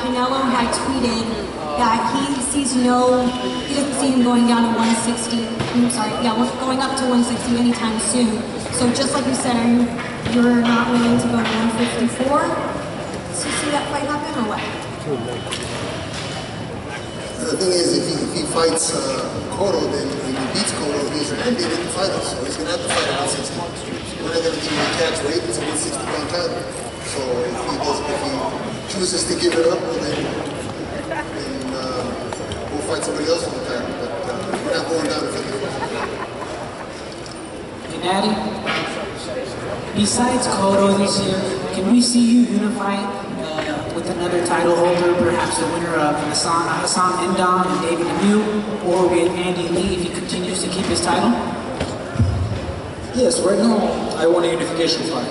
Canelo had tweeted that he doesn't see him going down to 160. I'm sorry, yeah, going up to 160 anytime soon. So just like you said, you're not willing to go to 154 to see that fight happen, or what? The thing is, if he fights Cotto, then when he beats Cotto, he's mandated to fight us. So he's going to have to fight at 160. We're not going to give him a catch weight. It's a 160-pound title. So if he chooses to give it up, well, then we'll fight somebody else for the title. But we're not going down to 50. Gennady, besides Cotto this year, can we see you unify with another title holder, perhaps the winner of Hassan Endam and David Geale, or with Andy Lee if he continues to keep his title? Yes, right now I want a unification fight.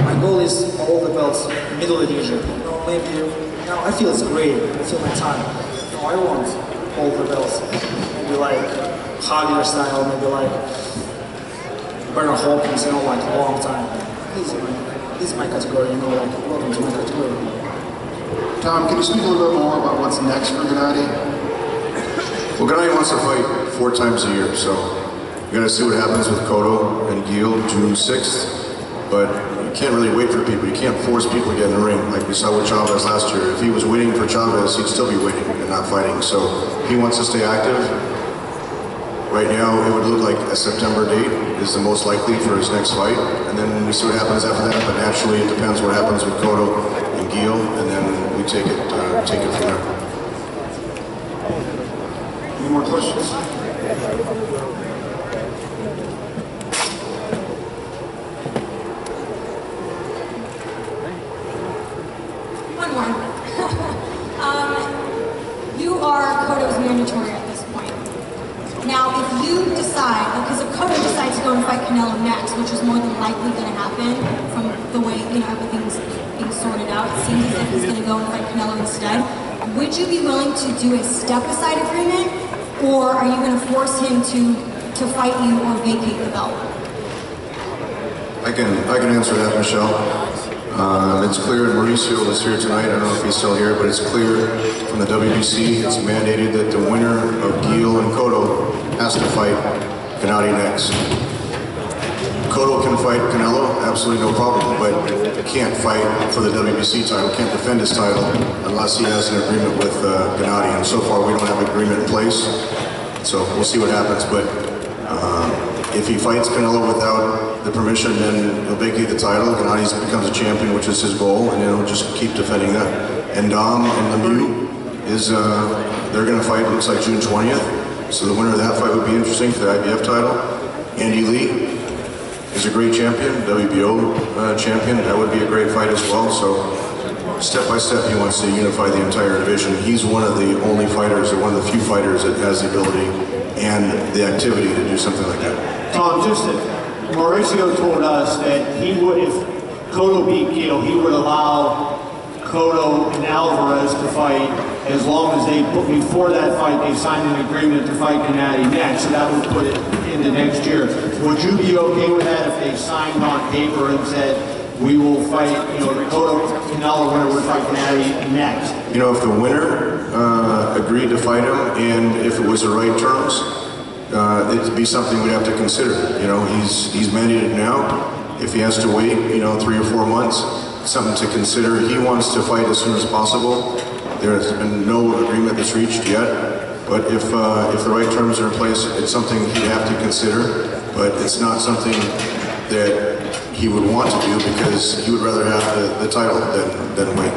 My goal is all the belts, middle division. Maybe now I feel it's great. I feel my time. No, I want all the belts. Maybe like Javier style, maybe like Bernard Hopkins, like a long time. This is my category, like welcome to my category. Tom, can you speak a little bit more about what's next for Gennady? Well, Gennady wants to fight 4 times a year, so we got to see what happens with Cotto and Geale June 6th. But you can't really wait for people. You can't force people to get in the ring, like we saw with Chavez last year. If he was waiting for Chavez, he'd still be waiting and not fighting. So he wants to stay active. Right now, it would look like a September date is the most likely for his next fight, and then we see what happens after that. But naturally, it depends what happens with Cotto and Geale, and then we take it from there. Any more questions? One more. You are Cotto's mandatory at this point. Now, if you decide, because if Cotto decides to go and fight Canelo next, which is more than likely going to happen from the way everything's being sorted out, it seems as if he's going to go and fight Canelo instead. Would you be willing to do a step-aside agreement, or are you going to force him to fight you or vacate the belt? I can answer that, Michelle. It's clear, and Mauricio is here tonight. I don't know if he's still here, but it's clear from the WBC. It's mandated that the winner of Geale and Cotto has to fight Gennady next. Cotto can fight Canelo, absolutely no problem, but he can't fight for the WBC title, can't defend his title unless he has an agreement with Gennady. And so far, we don't have an agreement in place, so we'll see what happens. But if he fights Canelo without the permission, then he'll vacate the title. Gennady becomes a champion, which is his goal, and he'll just keep defending that. And Dom and Lemieux they're going to fight, looks like June 20th. So the winner of that fight would be interesting for the IBF title. Andy Lee is a great champion, WBO champion. That would be a great fight as well. So step by step, he wants to unify the entire division. He's one of the only fighters, or one of the few fighters that has the ability and the activity to do something like that. Tom, Mauricio told us that he would, if Cotto beat Geale, he would allow Cotto and Alvarez to fight as long as before that fight, they signed an agreement to fight Gennady next, so that would put it into next year. Would you be okay with that if they signed on paper and said, we will fight, the Cotto-Canelo winner would fight Gennady next? If the winner agreed to fight him, and if it was the right terms, it'd be something we'd have to consider. He's mandated now. If he has to wait, 3 or 4 months, something to consider. He wants to fight as soon as possible. There has been no agreement that's reached yet, but if the right terms are in place, it's something he'd have to consider. But it's not something that he would want to do, because he would rather have the title than wait.